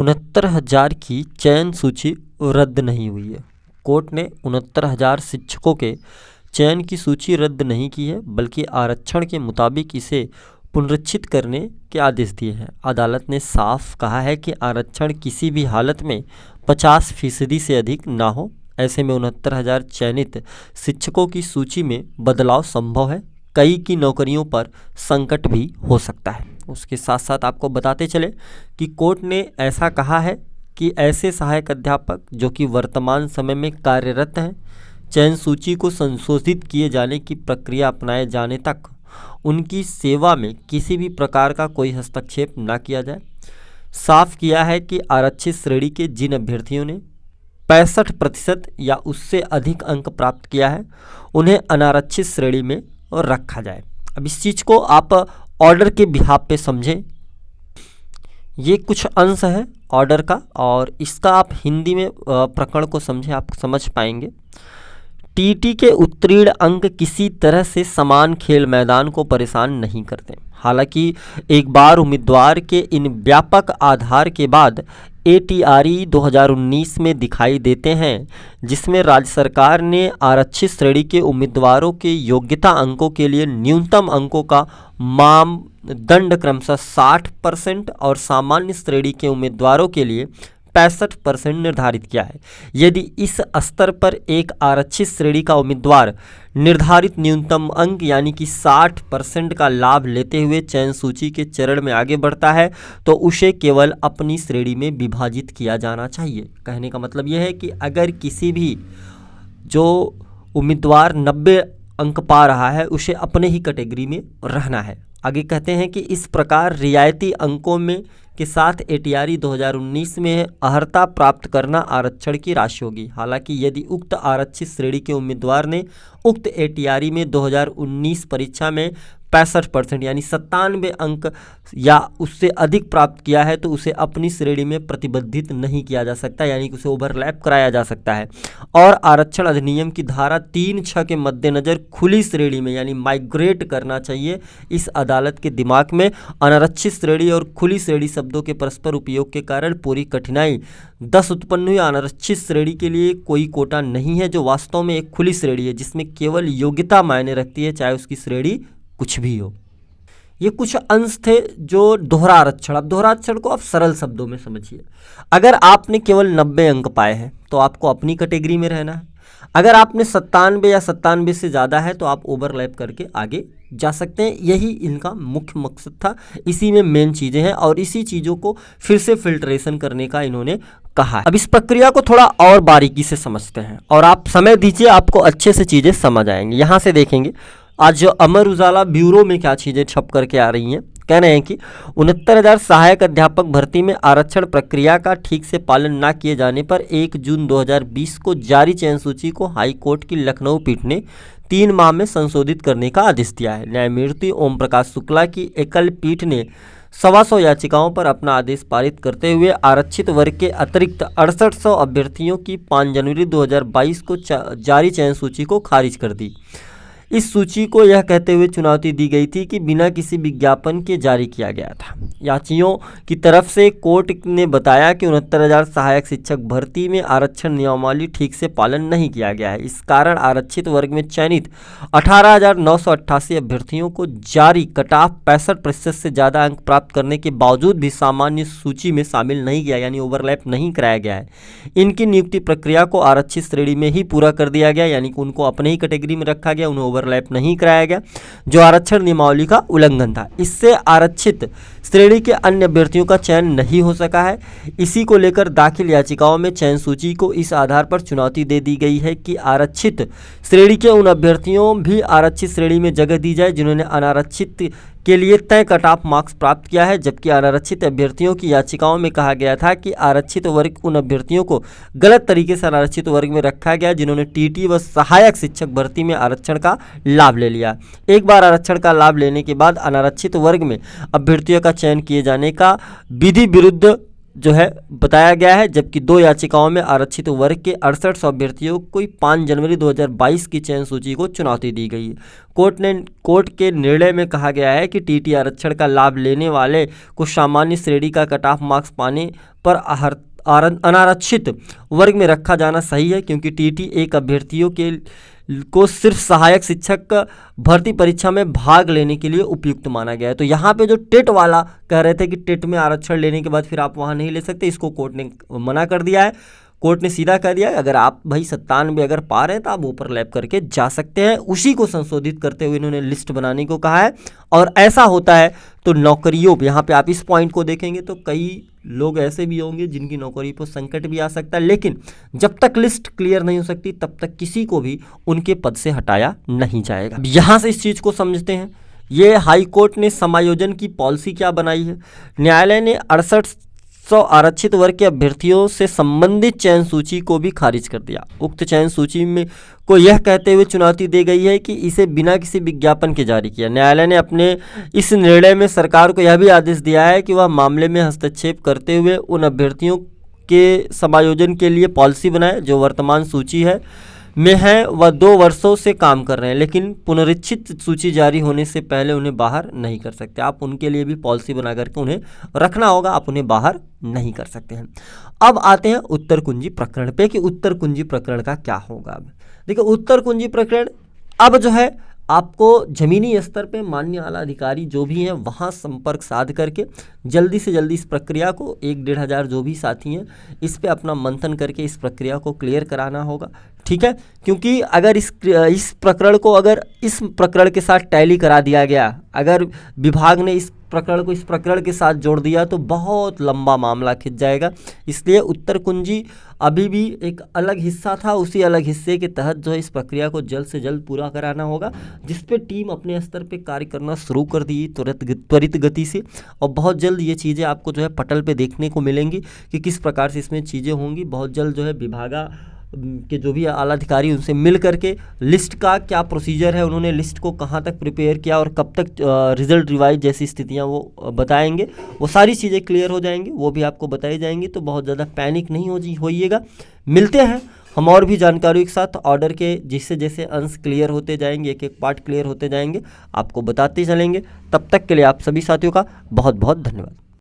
69,000 की चयन सूची रद्द नहीं हुई है। कोर्ट ने 69,000 शिक्षकों के चयन की सूची रद्द नहीं की है, बल्कि आरक्षण के मुताबिक इसे पुनरीक्षित करने के आदेश दिए हैं। अदालत ने साफ कहा है कि आरक्षण किसी भी हालत में 50% से अधिक ना हो। ऐसे में 69,000 चयनित शिक्षकों की सूची में बदलाव संभव है। कई की नौकरियों पर संकट भी हो सकता है। उसके साथ साथ आपको बताते चले कि कोर्ट ने ऐसा कहा है कि ऐसे सहायक अध्यापक जो कि वर्तमान समय में कार्यरत हैं, चयन सूची को संशोधित किए जाने की प्रक्रिया अपनाए जाने तक उनकी सेवा में किसी भी प्रकार का कोई हस्तक्षेप न किया जाए। साफ किया है कि आरक्षित श्रेणी के जिन अभ्यर्थियों ने 65% या उससे अधिक अंक प्राप्त किया है, उन्हें अनारक्षित श्रेणी में रखा जाए। अब इस चीज़ को आप ऑर्डर के बिहाफ पे समझें। ये कुछ अंश है ऑर्डर का, और इसका आप हिंदी में प्रकरण को समझें, आप समझ पाएंगे। टीटी के उत्तीर्ण अंक किसी तरह से समान खेल मैदान को परेशान नहीं करते। हालांकि एक बार उम्मीदवार के इन व्यापक आधार के बाद ATRE 2019 में दिखाई देते हैं, जिसमें राज्य सरकार ने आरक्षित श्रेणी के उम्मीदवारों के योग्यता अंकों के लिए न्यूनतम अंकों का मानदंड क्रमशः 60% और सामान्य श्रेणी के उम्मीदवारों के लिए 65% निर्धारित किया है। यदि इस स्तर पर एक आरक्षित श्रेणी का उम्मीदवार निर्धारित न्यूनतम अंक यानी कि 60% का लाभ लेते हुए चयन सूची के चरण में आगे बढ़ता है, तो उसे केवल अपनी श्रेणी में विभाजित किया जाना चाहिए। कहने का मतलब यह है कि अगर किसी भी जो उम्मीदवार 90 अंक पा रहा है, उसे अपने ही कैटेगरी में रहना है। आगे कहते हैं कि इस प्रकार रियायती अंकों में के साथ ATRE 2019 में अर्हता प्राप्त करना आरक्षण की राशि होगी। हालांकि यदि उक्त आरक्षित श्रेणी के उम्मीदवार ने उक्त ATRE में 2019 परीक्षा में 65% यानी 97 अंक या उससे अधिक प्राप्त किया है, तो उसे अपनी श्रेणी में प्रतिबंधित नहीं किया जा सकता, यानी कि उसे ओवरलैप कराया जा सकता है। और आरक्षण अधिनियम की धारा 3(6) के मद्देनज़र खुली श्रेणी में यानी माइग्रेट करना चाहिए। इस अदालत के दिमाग में अनारक्षित श्रेणी और खुली श्रेणी शब्दों के परस्पर उपयोग के कारण पूरी कठिनाई 10 उत्पन्न हुई। अनारक्षित श्रेणी के लिए कोई कोटा नहीं है, जो वास्तव में एक खुली श्रेणी है जिसमें केवल योग्यता मायने रखती है, चाहे उसकी श्रेणी कुछ भी हो। ये कुछ अंश थे जो दोहरा आरक्षण। अब दोहरा आरक्षण को आप सरल शब्दों में समझिए। अगर आपने केवल 90 अंक पाए हैं तो आपको अपनी कैटेगरी में रहना है। अगर आपने 97 या 97 से ज़्यादा है तो आप ओवरलैप करके आगे जा सकते हैं। यही इनका मुख्य मकसद था। इसी में मेन चीज़ें हैं और इसी चीज़ों को फिर से फिल्ट्रेशन करने का इन्होंने कहा है। अब इस प्रक्रिया को थोड़ा और बारीकी से समझते हैं और आप समय दीजिए, आपको अच्छे से चीज़ें समझ आएंगी। यहाँ से देखेंगे आज जो अमर उजाला ब्यूरो में क्या चीज़ें छप करके आ रही हैं। कह रहे हैं कि 69,000 सहायक अध्यापक भर्ती में आरक्षण प्रक्रिया का ठीक से पालन न किए जाने पर 1 जून 2020 को जारी चयन सूची को हाई कोर्ट की लखनऊ पीठ ने 3 माह में संशोधित करने का आदेश दिया है। न्यायमूर्ति ओम प्रकाश शुक्ला की एकल पीठ ने 125 याचिकाओं पर अपना आदेश पारित करते हुए आरक्षित वर्ग के अतिरिक्त 6800 अभ्यर्थियों की 5 जनवरी 2022 को जारी चयन सूची को खारिज कर दी। इस सूची को यह कहते हुए चुनौती दी गई थी कि बिना किसी विज्ञापन के जारी किया गया था। याचियों की तरफ से कोर्ट ने बताया कि 69,000 सहायक शिक्षक भर्ती में आरक्षण नियमावली ठीक से पालन नहीं किया गया है। इस कारण आरक्षित वर्ग में चयनित 18,988 अभ्यर्थियों को जारी कट ऑफ 65% से ज़्यादा अंक प्राप्त करने के बावजूद भी सामान्य सूची में शामिल नहीं किया, यानी ओवरलैप नहीं कराया गया है। इनकी नियुक्ति प्रक्रिया को आरक्षित श्रेणी में ही पूरा कर दिया गया, यानी कि उनको अपने ही कैटेगरी में रखा गया, उन्हें ओवरलैप नहीं कराया गया, जो आरक्षण नियमावली का उल्लंघन था। इससे आरक्षित श्रेणी के अन्य अभ्यर्थियों का चयन नहीं हो सका है। इसी को लेकर दाखिल याचिकाओं में चयन सूची को इस आधार पर चुनौती दे दी गई है कि आरक्षित श्रेणी के उन अभ्यर्थियों भी आरक्षित श्रेणी में जगह दी जाए जिन्होंने अनारक्षित के लिए तय कट ऑफ मार्क्स प्राप्त किया है। जबकि अनारक्षित अभ्यर्थियों की याचिकाओं में कहा गया था कि आरक्षित वर्ग उन अभ्यर्थियों को गलत तरीके से अनारक्षित वर्ग में रखा गया जिन्होंने टीटी व सहायक शिक्षक भर्ती में आरक्षण का लाभ ले लिया। एक बार आरक्षण का लाभ लेने के बाद अनारक्षित वर्ग में अभ्यर्थियों का चयन किए जाने का विधि विरुद्ध जो है बताया गया है, जबकि 2 याचिकाओं में आरक्षित वर्ग के 68 अभ्यर्थियों को 5 जनवरी 2022 की चयन सूची को चुनौती दी गई है। कोर्ट के निर्णय में कहा गया है कि टीटी आरक्षण का लाभ लेने वाले को सामान्य श्रेणी का कट ऑफ मार्क्स पाने पर अनारक्षित वर्ग में रखा जाना सही है, क्योंकि टीटी एक अभ्यर्थियों को सिर्फ सहायक शिक्षक भर्ती परीक्षा में भाग लेने के लिए उपयुक्त माना गया है। तो यहाँ पे जो टेट वाला कह रहे थे कि टेट में आरक्षण लेने के बाद फिर आप वहाँ नहीं ले सकते, इसको कोर्ट ने मना कर दिया है। कोर्ट ने सीधा कह दिया है अगर आप भाई 97 अगर पा रहे हैं तो आप ओवरलैप करके जा सकते हैं। उसी को संशोधित करते हुए इन्होंने लिस्ट बनाने को कहा है। और ऐसा होता है तो नौकरियों पे, यहाँ पे आप इस पॉइंट को देखेंगे तो कई लोग ऐसे भी होंगे जिनकी नौकरी पर संकट भी आ सकता है, लेकिन जब तक लिस्ट क्लियर नहीं हो सकती तब तक किसी को भी उनके पद से हटाया नहीं जाएगा। यहाँ से इस चीज़ को समझते हैं। ये हाई कोर्ट ने समायोजन की पॉलिसी क्या बनाई है। न्यायालय ने 6800 आरक्षित वर्ग के अभ्यर्थियों से संबंधित चयन सूची को भी खारिज कर दिया। उक्त चयन सूची में को यह कहते हुए चुनौती दी गई है कि इसे बिना किसी विज्ञापन के जारी किया। न्यायालय ने अपने इस निर्णय में सरकार को यह भी आदेश दिया है कि वह मामले में हस्तक्षेप करते हुए उन अभ्यर्थियों के समायोजन के लिए पॉलिसी बनाए जो वर्तमान सूची में है वह 2 वर्षों से काम कर रहे हैं, लेकिन पुनरीक्षित सूची जारी होने से पहले उन्हें बाहर नहीं कर सकते। आप उनके लिए भी पॉलिसी बना करके उन्हें रखना होगा, आप उन्हें बाहर नहीं कर सकते हैं। अब आते हैं उत्तर कुंजी प्रकरण पे कि उत्तर कुंजी प्रकरण का क्या होगा। अब देखिए उत्तर कुंजी प्रकरण अब जो है आपको जमीनी स्तर पे माननीय आला अधिकारी जो भी हैं वहाँ संपर्क साध करके जल्दी से जल्दी इस प्रक्रिया को 1-1.5 हज़ार जो भी साथी हैं इस पे अपना मंथन करके इस प्रक्रिया को क्लियर कराना होगा, ठीक है। क्योंकि अगर इस प्रकरण को अगर इस प्रकरण के साथ टैली करा दिया गया, अगर विभाग ने इस प्रकरण को इस प्रकरण के साथ जोड़ दिया तो बहुत लंबा मामला खिंच जाएगा। इसलिए उत्तर कुंजी अभी भी एक अलग हिस्सा था, उसी अलग हिस्से के तहत जो है इस प्रक्रिया को जल्द से जल्द पूरा कराना होगा, जिस पे टीम अपने स्तर पे कार्य करना शुरू कर दी त्वरित गति से। और बहुत जल्द ये चीज़ें आपको जो है पटल पे देखने को मिलेंगी कि किस प्रकार से इसमें चीज़ें होंगी। बहुत जल्द जो है विभागा के जो भी आला अधिकारी उनसे मिल करके लिस्ट का क्या प्रोसीजर है, उन्होंने लिस्ट को कहाँ तक प्रिपेयर किया और कब तक रिजल्ट रिवाइज जैसी स्थितियाँ वो बताएंगे, वो सारी चीज़ें क्लियर हो जाएंगी, वो भी आपको बताई जाएंगी। तो बहुत ज़्यादा पैनिक नहीं होइएगा। मिलते हैं हम और भी जानकारियों के साथ ऑर्डर के, जिससे जैसे अंश क्लियर होते जाएंगे, एक एक पार्ट क्लियर होते जाएंगे, आपको बताते चलेंगे। तब तक के लिए आप सभी साथियों का बहुत बहुत धन्यवाद।